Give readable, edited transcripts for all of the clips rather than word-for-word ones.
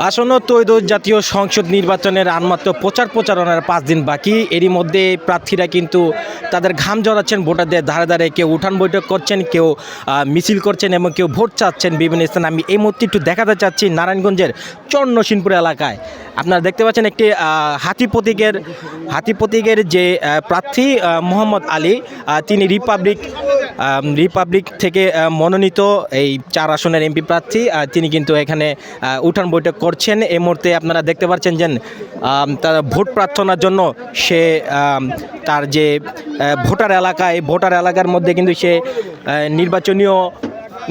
আসন্ন ত্রয়োদশ জাতীয় সংসদ নির্বাচনের আর মাত্র প্রচারণার 5 দিন বাকি। এরই মধ্যে প্রার্থীরা কিন্তু তাদের ঘাম জড়াচ্ছেন ভোটারদের ধারে ধারে, কেউ উঠান বৈঠক করছেন, কেউ মিছিল করছেন এবং কেউ ভোট চাচ্ছেন বিভিন্ন স্থানে। আমি এই মুহূর্তে একটু দেখাতে চাচ্ছি নারায়ণগঞ্জের চন্নসিনপুর এলাকায়। আপনারা দেখতে পাচ্ছেন একটি হাতি প্রতীকের যে প্রার্থী মোহাম্মদ আলী, তিনি রিপাবলিক থেকে মনোনীত এই 4 আসনের এমপি প্রার্থী। তিনি কিন্তু এখানে উঠান বৈঠক করছেন। এই মুহূর্তে আপনারা দেখতে পাচ্ছেন যে তার ভোট প্রার্থনার জন্য সে তার যে ভোটার এলাকার মধ্যে কিন্তু সে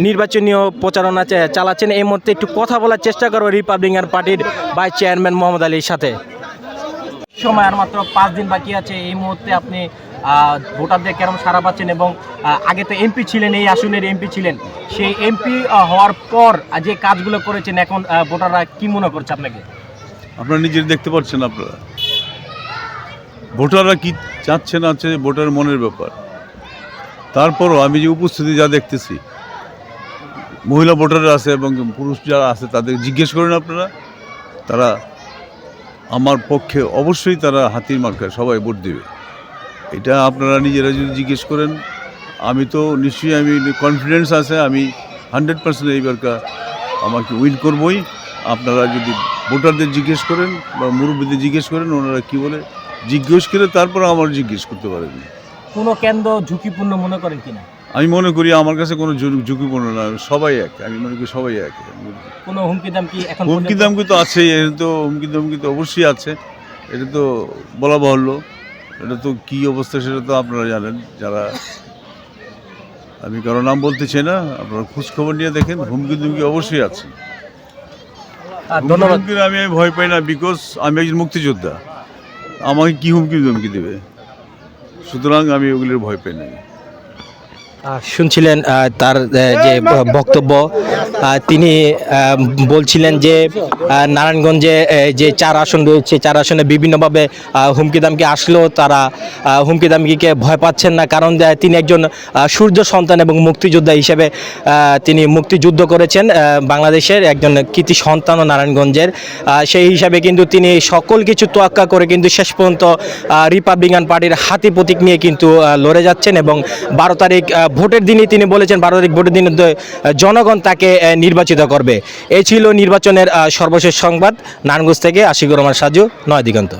নির্বাচনীয় প্রচারণা চালাচ্ছেন। এই মুহূর্তে একটু কথা বলার চেষ্টা করবো রিপাবলিকান পার্টির ভাইস চেয়ারম্যান মোহাম্মদ আলীর সাথে। সময় আর মাত্র 5 দিন বাকি আছে। এই মুহূর্তে আপনি ভোটারদের কেরম সাড়া পাচ্ছেন এবং আগে তো এমপি ছিলেন, এই আসনের এমপি ছিলেন, সেই এমপি হওয়ার পর যে কাজগুলো করেছেন এখন ভোটাররা কি মনে করছে আপনাকে? আপনারা নিজের দেখতে পাচ্ছেন, আপনারা ভোটাররা কি চাচ্ছে না চাচ্ছে ভোটারের মনের ব্যাপার। তারপরও আমি যে উপস্থিতি যা দেখতেছি, মহিলা ভোটাররা আছে এবং পুরুষ যারা আছে তাদের জিজ্ঞেস করেন আপনারা, তারা আমার পক্ষে অবশ্যই তারা হাতির মার্কায় সবাই ভোট দেবে। এটা আপনারা নিজেরা যদি জিজ্ঞেস করেন, আমি তো নিশ্চয়ই আমি কনফিডেন্স আছে, আমি 100% এইবারকার আমাকে উইন করবই। আপনারা যদি ভোটারদের জিজ্ঞেস করেন বা মুরব্বীদের জিজ্ঞেস করেন, ওনারা কী বলে জিজ্ঞেস করে তারপর আমার জিজ্ঞেস করতে পারেন। কোনো কেন্দ্র ঝুঁকিপূর্ণ মনে করেন কিনা? আমি মনে করি আমার কাছে কোনো ঝুঁকিপূর্ণ না, সবাই এক। আমি মনে করি সবাই এক। কোনো হুমকি দামকি এখন? হুমকি দামকি তো আছেই, এটা তো হুমকি দামকি তো অবশ্যই আছে, এটা তো বলা বাহুল্য। এটা তো কী অবস্থা সেটা তো আপনারা জানেন যারা, আমি কারো নাম বলতে চাই না, আপনারা খোঁজখবর নিয়ে দেখেন। হুমকি দুমকি অবশ্যই আছে। ধন্যবাদ। আমি ভয় পাই না, বিকজ আমি একজন মুক্তিযোদ্ধা। আমাকে কি হুমকি দুমকি দেবে, সুতরাং আমি ওগুলির ভয় পাই না। শুনছিলেন তার যে বক্তব্য, তিনি বলছিলেন যে নারায়ণগঞ্জে যে 4 আসন রয়েছে, 4 আসনে বিভিন্নভাবে হুমকি দামকি আসলেও তারা হুমকি দামকিকে ভয় পাচ্ছেন না, কারণ তিনি একজন সূর্য সন্তান এবং মুক্তিযোদ্ধা হিসেবে তিনি মুক্তিযুদ্ধ করেছেন। বাংলাদেশের একজন কৃতি সন্তানও নারায়ণগঞ্জের, সেই হিসাবে কিন্তু তিনি সকল কিছু তোয়াক্কা করে কিন্তু শেষ পর্যন্ত রিপাবলিকান পার্টির হাতি প্রতীক নিয়ে কিন্তু লড়ে যাচ্ছেন। এবং 12 তারিখ ভোটের দিনই তিনি বলেছেন 12 তারিখ ভোটের দিন জনগণ তাকে নির্বাচিত করবে। এই ছিল নির্বাচনের সর্বশেষ সংবাদ। নারায়ণগঞ্জ থেকে আশিকুর রহমান সাজু, নয়া দিগন্ত।